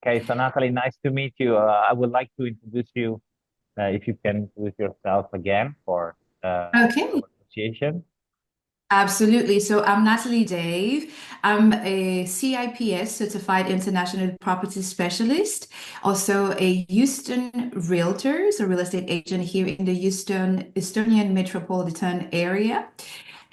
Okay, so Natalie, nice to meet you. I would like to introduce you, if you can introduce yourself again for Okay, our association. absolutely. So I'm Natalie Dave. I'm a CIPS certified international property specialist, also a Houston realtor, so real estate agent here in the Houston Estonian metropolitan area.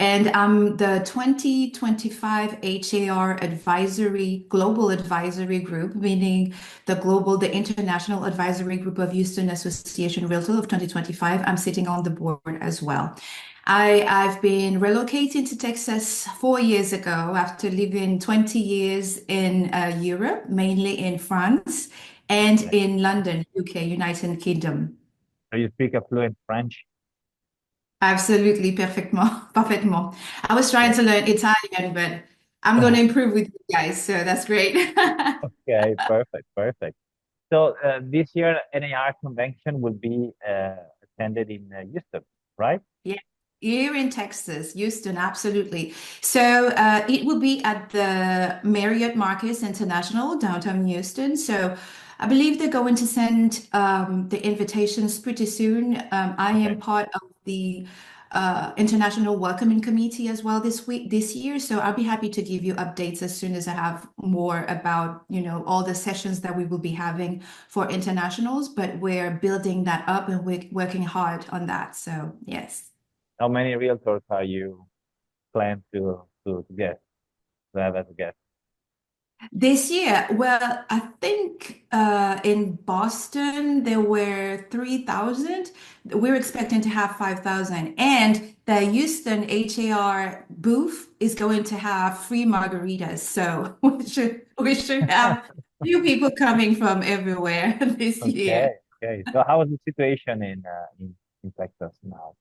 And I'm the 2025 HAR advisory, global advisory group, meaning the international advisory group of Houston Association Realtor of 2025. I'm sitting on the board as well. I've been relocating to Texas 4 years ago after living 20 years in Europe, mainly in France and Okay. in London, UK, United Kingdom. So you speak a fluent French? Absolutely, perfectement, parfaitement. I was trying Okay. to learn Italian, but I'm going to improve with you guys, so that's great. Okay, perfect, perfect. So this year NAR convention will be attended in Houston, right? Yeah, here in Texas, Houston, absolutely. So it will be at the Marriott Marcus International, downtown Houston. So I believe they're going to send the invitations pretty soon. I Okay. am part of the International Welcoming Committee as well this year. So I'll be happy to give you updates as soon as I have more about, all the sessions that we will be having for internationals. But we're building that up and we're working hard on that. So yes. How many realtors are you plan to get, to have as a guest? This year, well, I think in Boston there were 3,000. We're expecting to have 5,000. And the Houston HAR booth is going to have free margaritas. So we should have few people coming from everywhere this Okay, year. okay. So how is the situation in Texas now?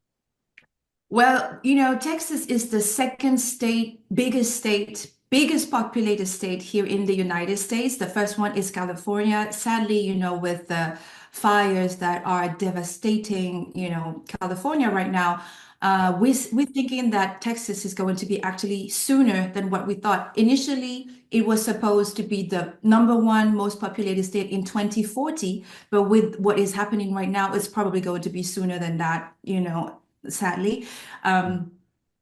Well, Texas is the second biggest populated state here in the United States. The first one is California. Sadly, with the fires that are devastating, California right now, we're thinking that Texas is going to be actually sooner than what we thought. Initially, it was supposed to be the number one most populated state in 2040, but with what is happening right now, it's probably going to be sooner than that, sadly. Um,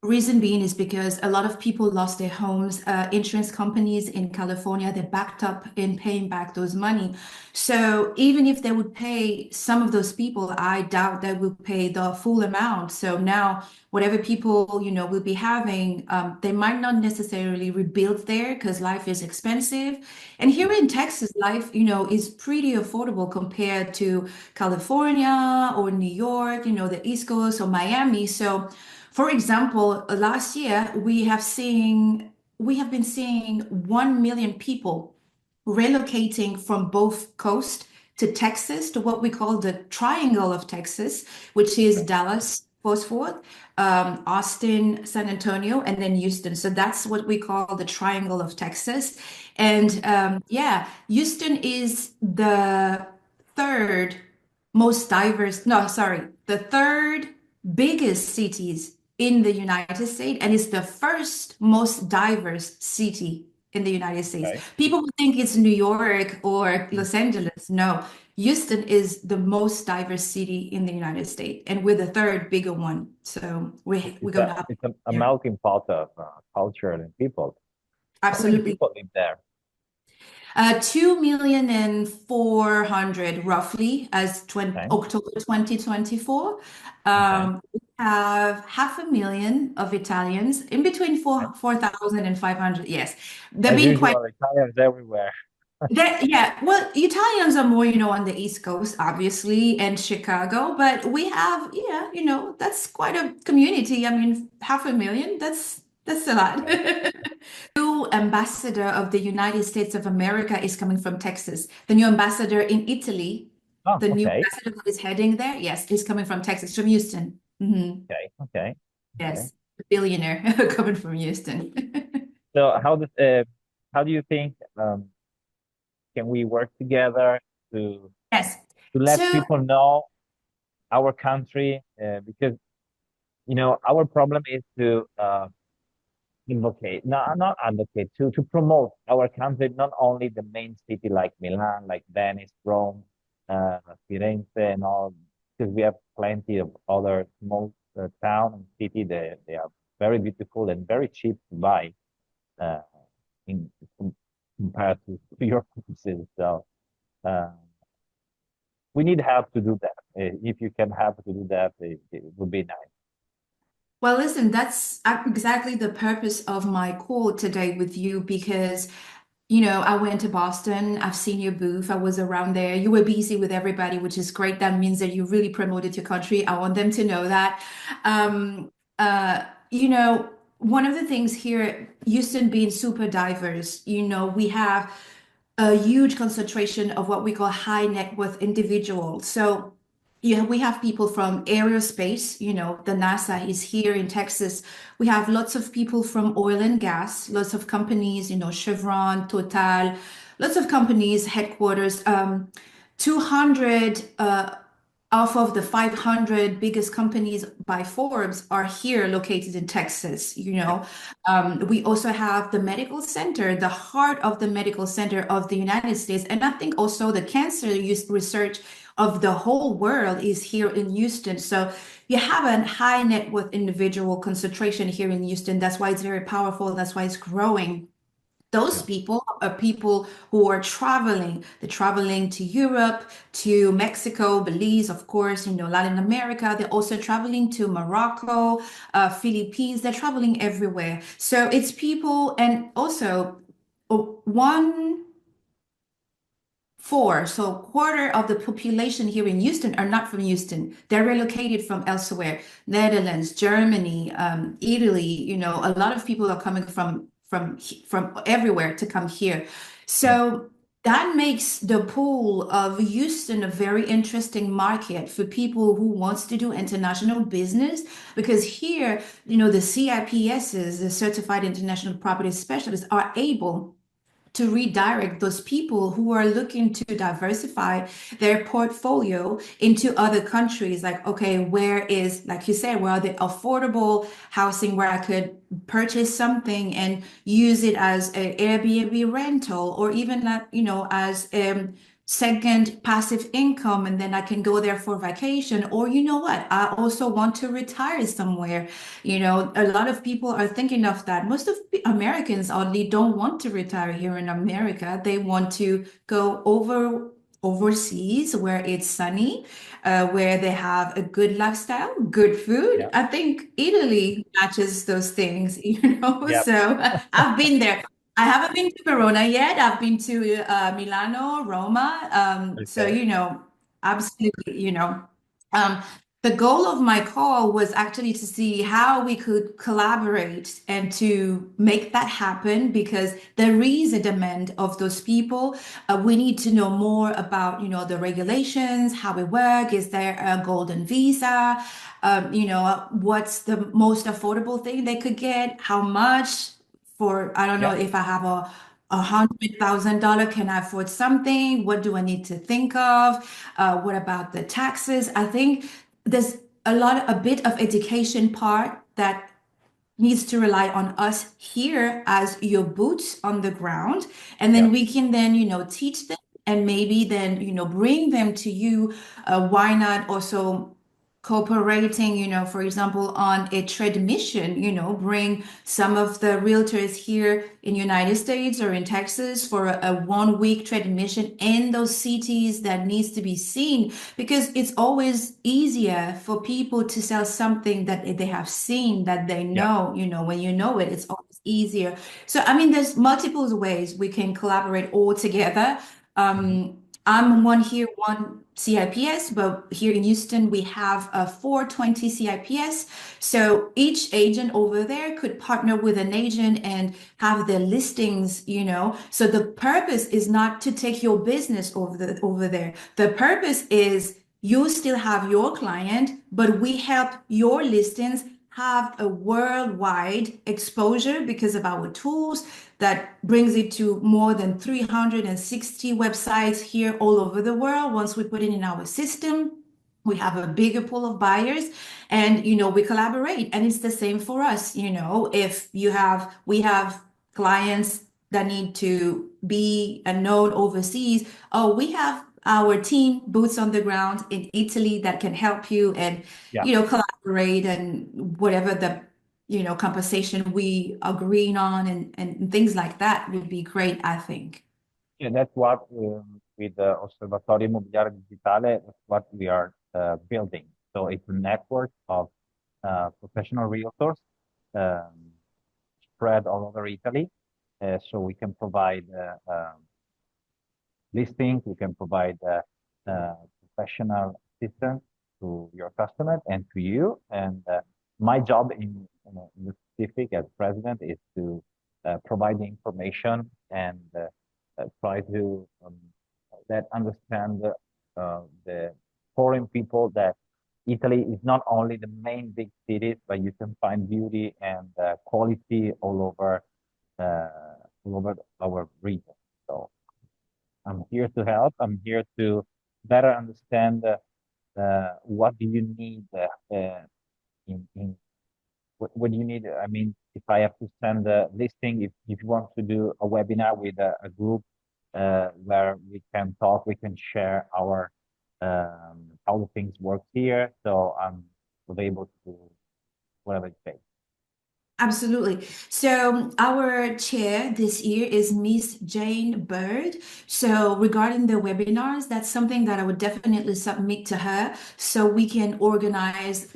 Reason being is because a lot of people lost their homes. Insurance companies in California, they're backed up in paying back those money. So even if they would pay some of those people, I doubt they will pay the full amount. So now, whatever people, will be having, they might not necessarily rebuild there because life is expensive. And here in Texas, life, is pretty affordable compared to California or New York, the East Coast or Miami. So, for example, last year we have been seeing 1 million people relocating from both coast to Texas to what we call the Triangle of Texas, which is Okay. Dallas, Fort Worth, Austin, San Antonio, and then Houston. So that's what we call the Triangle of Texas. And yeah, Houston is the third most diverse, no, sorry, the third biggest cities in the United States, and it's the first most diverse city in the United States. Okay. People would think it's New York or Mm. Los Angeles. No, Houston is the most diverse city in the United States, and we're the third bigger one. So we're It's going a to have it's a there. melting pot of culture and people. How many Absolutely. people live there? 2,400,000 roughly as Okay. October 2024. Okay. We have 500,000 of Italians, in between Okay. 4,000 and 500. Yes, they're As being quite. usual, Italians everywhere. Yeah, well, Italians are more, on the East Coast, obviously, and Chicago, but we have, yeah, that's quite a community. I mean, 500,000, that's a lot. Okay. New ambassador of the United States of America is coming from Texas. The new ambassador in Italy, Oh, the new okay. ambassador who is heading there, yes, is coming from Texas, from Houston. Okay. Okay. Okay. Yes, a billionaire coming from Houston. So how do you think can we work together to Yes. to let So, people know our country? Because our problem is to advocate, no, not advocate, to promote our country, not only the main city like Milan, like Venice, Rome, Firenze, and all, because we have plenty of other small town and city. They are very beautiful and very cheap to buy uh, in compared to your places. So uh, we need help to do that. If you can help to do that, it would be nice. Well, listen, that's exactly the purpose of my call today with you because I went to Boston. I've seen your booth. I was around there. You were busy with everybody, which is great. That means that you really promoted your country. I want them to know that. Um, one of the things here, Houston being super diverse, we have a huge concentration of what we call high net worth individuals. So yeah, we have people from aerospace, the NASA is here in Texas. We have lots of people from oil and gas, lots of companies, Chevron, Total, lots of companies, headquarters. 200 off of the 500 biggest companies by Forbes are here located in Texas. Yep. We also have the medical center, the heart of the medical center of the United States. And I think also the cancer research of the whole world is here in Houston. So you have a high net worth individual concentration here in Houston. That's why it's very powerful. That's why it's growing. Those Yeah. people are people who are traveling. They're traveling to Europe, to Mexico, Belize, of course, Latin America. They're also traveling to Morocco, Philippines. They're traveling everywhere. So it's people, and also one four, so quarter of the population here in Houston are not from Houston. They're relocated from elsewhere, Netherlands, Germany, Italy. A lot of people are coming from everywhere to come here. Mm. So that makes the pool of Houston a very interesting market for people who wants to do international business because here, the CIPSs, the Certified International Property Specialists, are able to redirect those people who are looking to diversify their portfolio into other countries. Like, okay, where is, like you said, where are the affordable housing where I could purchase something and use it as an Airbnb rental or even that, as second passive income, and then I can go there for vacation. Or you know what? I also want to retire somewhere. A lot of people are thinking of that. Most of Americans oddly don't want to retire here in America. They want to go overseas where it's sunny, where they have a good lifestyle, good food. Yeah. I think Italy matches those things, Yep. So I've been there. I haven't been to Verona yet. I've been to Milano, Roma. So, Okay. absolutely, Um, the goal of my call was actually to see how we could collaborate and to make that happen because there is a demand of those people. We need to know more about, the regulations, how it work. Is there a golden visa? What's the most affordable thing they could get? How much for, I don't know Yeah. if I have $100,000, can I afford something? What do I need to think of? What about the taxes? I think there's a bit of education part that needs to rely on us here as your boots on the ground. And Yeah. then we can then, teach them and maybe then, bring them to you. Why not also cooperating, for example, on a trade mission, bring some of the realtors here in United States or in Texas for a 1 week trade mission in those cities that needs to be seen because it's always easier for people to sell something that they have seen that they Yeah. know, when you know it, it's always easier. So, I mean, there's multiple ways we can collaborate all together. Mhm. I'm one here, one CIPS, but here in Houston, we have a 420 CIPS. So each agent over there could partner with an agent and have their listings, So the purpose is not to take your business over there. The purpose is you still have your client, but we help your listings have a worldwide exposure because of our tools that brings it to more than 360 websites here all over the world once we put it in our system. We have a bigger pool of buyers, and we collaborate, and it's the same for us. If we have clients that need to be a known overseas. Oh, we have our team boots on the ground in Italy that can help you, and Yeah. collaborate, and whatever the compensation we agreeing on, and things like that would be great, I think. Yeah, that's what with the Osservatorio Immobiliare Digitale, that's what we are building. So it's a network of professional realtors um, spread all over Italy. So we can provide listings, we can provide professional assistance to your customers and to you. And my job in the specific as president is to provide the information and try to that understand the foreign people that Italy is not only the main big cities, but you can find beauty and quality uh, all over our region. So I'm here to help. I'm here to better understand what do you need in what do you need? I mean, if I have to send a listing, if you want to do a webinar with a group where we can talk, we can share our how the things work here. So I'm available to do whatever it takes. Absolutely. So our chair this year is Miss Jane Bird. So regarding the webinars, that's something that I would definitely submit to her so we can organize,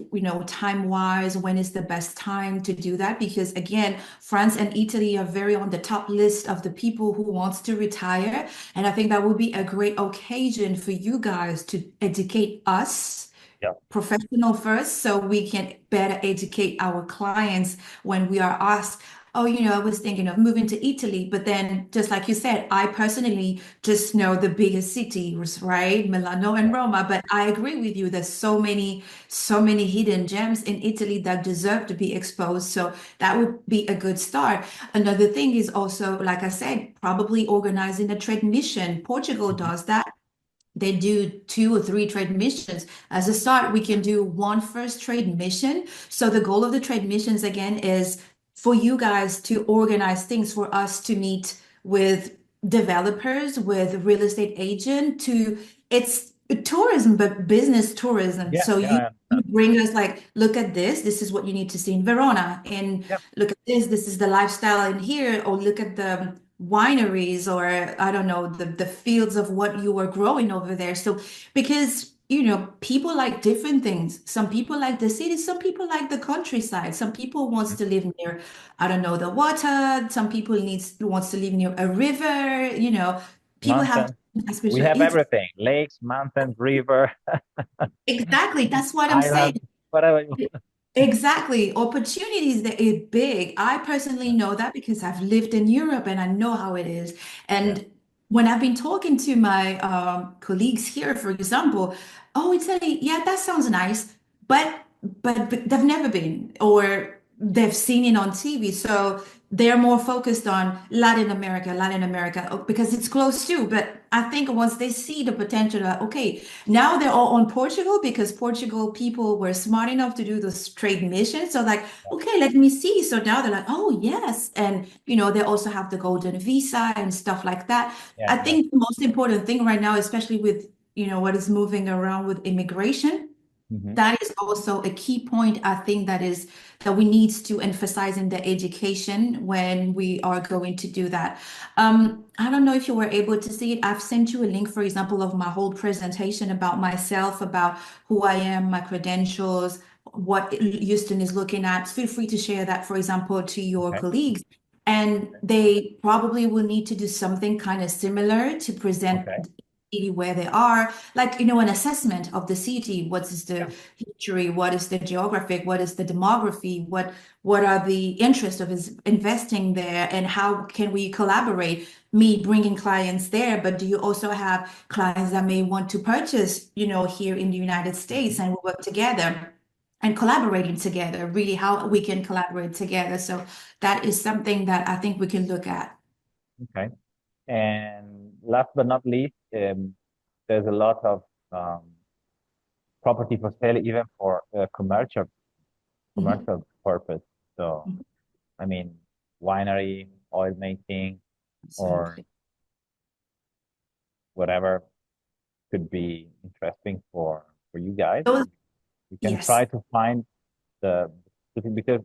time-wise, when is the best time to do that. Because again, France and Italy are very on the top list of the people who wants to retire. And I think that would be a great occasion for you guys to educate us Yeah. professional first so we can better educate our clients when we are asked, oh, I was thinking of moving to Italy, but then just like you said, I personally just know the biggest cities, right? Milano and Yeah. Roma, but I agree with you. There's so many hidden gems in Italy that deserve to be exposed. So that would be a good start. Another thing is also, like I said, probably organizing a trade mission. Portugal Mhm. does that. They do 2 or 3 trade missions. As a start, we can do one first trade mission. So the goal of the trade missions again is for you guys to organize things for us to meet with developers, with real estate agent to it's tourism, but business tourism. Yeah, So yeah, I you understand. bring us like, look at this. This is what you need to see in Verona. And Yeah. look at this. This is the lifestyle in here. Or look at the wineries, or I don't know, the fields of what you were growing over there. So because people like different things. Some people like the city, some people like the countryside, some people wants Mhm. to live near, I don't know, the water, some people wants to live near a river, people have Mountains. We special have interest. everything: lakes, mountains, river, Exactly, that's what I'm saying. islands, whatever you want. Exactly. Opportunities that are big. I personally Yeah, know that because I've lived in Europe and I know how it is. yeah, And when I've been talking to my colleagues here, for example, oh, Italy, yeah, that sounds nice, but but they've never been, or they've seen it on TV. So they're more focused on Latin America, because it's close too. But I think once they see the potential, okay, now they're all on Portugal because Portugal people were smart enough to do those trade missions. So like, yeah, okay, let me see. So now they're like, oh yes. And they also have the golden visa and stuff like that. yeah, I yeah. think the most important thing right now, especially with, what is moving around with immigration, Hmm. that is also a key point, I think, that we need to emphasize in the education when we are going to do that. I don't know if you were able to see it. I've sent you a link, for example, of my whole presentation about myself, about who I am, my credentials, what Houston is looking at. Feel free to share that, for example, to your Okay, colleagues. And they probably will need to do something kind of similar to present okay. the city where they are, like, an assessment of the city. What is Yeah. the history? What is the geographic? What is the demography? What are the interests of his investing there? And how can we collaborate? Me bringing clients there, but do you also have clients that may want to purchase, here in the United States, Mhm. and we work together and collaborating together, really how we can collaborate together. So that is something that I think we can look at. Okay. And last but not least, there's a lot of um, property for sale, even for Mhm. commercial purpose. So, Mhm. I mean, winery, oil making, or Absolutely. whatever could be interesting for you guys. Those, You can yes, try to find the because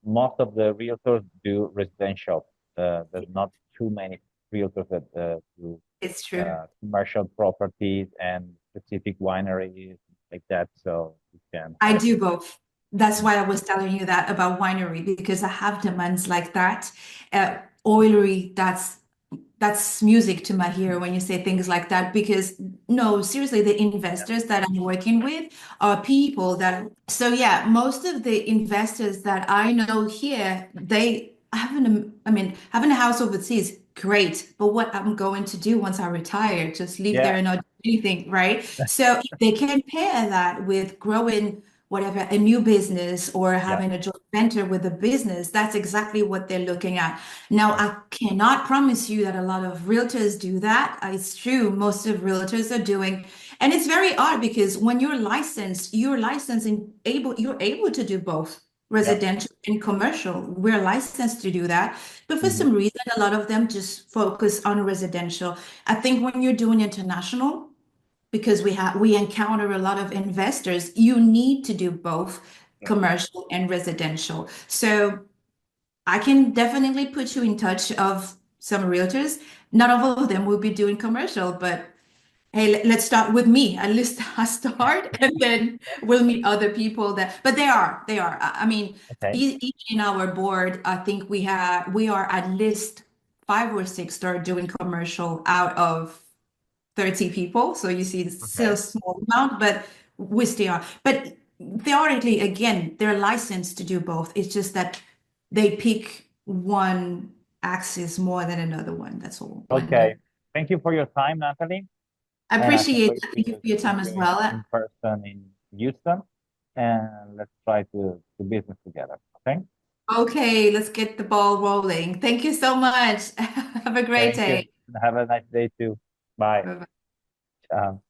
most of the realtors do residential. There's not too many realtors that do it's true. commercial properties and specific wineries like that. So you can. I do both. That's why I was telling you that about winery because I have demands like that. Oilery, that's music to my ear when you say things like that because no, seriously, the Yeah. investors that I'm working with are people that so yeah, most of the investors that I know here, they having I mean, having a house overseas, great. But what I'm going to do once I retire, just live there Yeah. and not do anything, right? So if they can pair that with growing whatever, a new business or Yeah. having a joint venture with a business, that's exactly what they're looking at. Now, Yeah. I cannot promise you that a lot of realtors do that. It's true, most of realtors are doing, and it's very odd because when you're licensed and you're able to do both Yeah. residential and commercial. We're licensed to do that. But for Mhm. some reason, a lot of them just focus on residential. I think when you're doing international, because we encounter a lot of investors, you need to do both Yeah. commercial and residential. So I can definitely put you in touch of some realtors. Not all of them will be doing commercial, but hey, let's start with me. At least I start, and then we'll meet other people that. But they are. I mean, Okay. each in our board, I think we are at least five or six that are doing commercial out of 30 people. So you see, it's still a Okay. small amount, but we still are. But theoretically, again, they're licensed to do both. It's just that they pick one axis more than another one. That's all. Okay. Thank you for your time, Natalie. I And I can't appreciate wait that. Thank you to for your meet time you as well. in person in Houston. And let's try to do business together. Okay. Okay, let's get the ball rolling. Thank you so much. Have a great Thank you. day. Have a nice day too. Bye. Bye-bye. Ciao.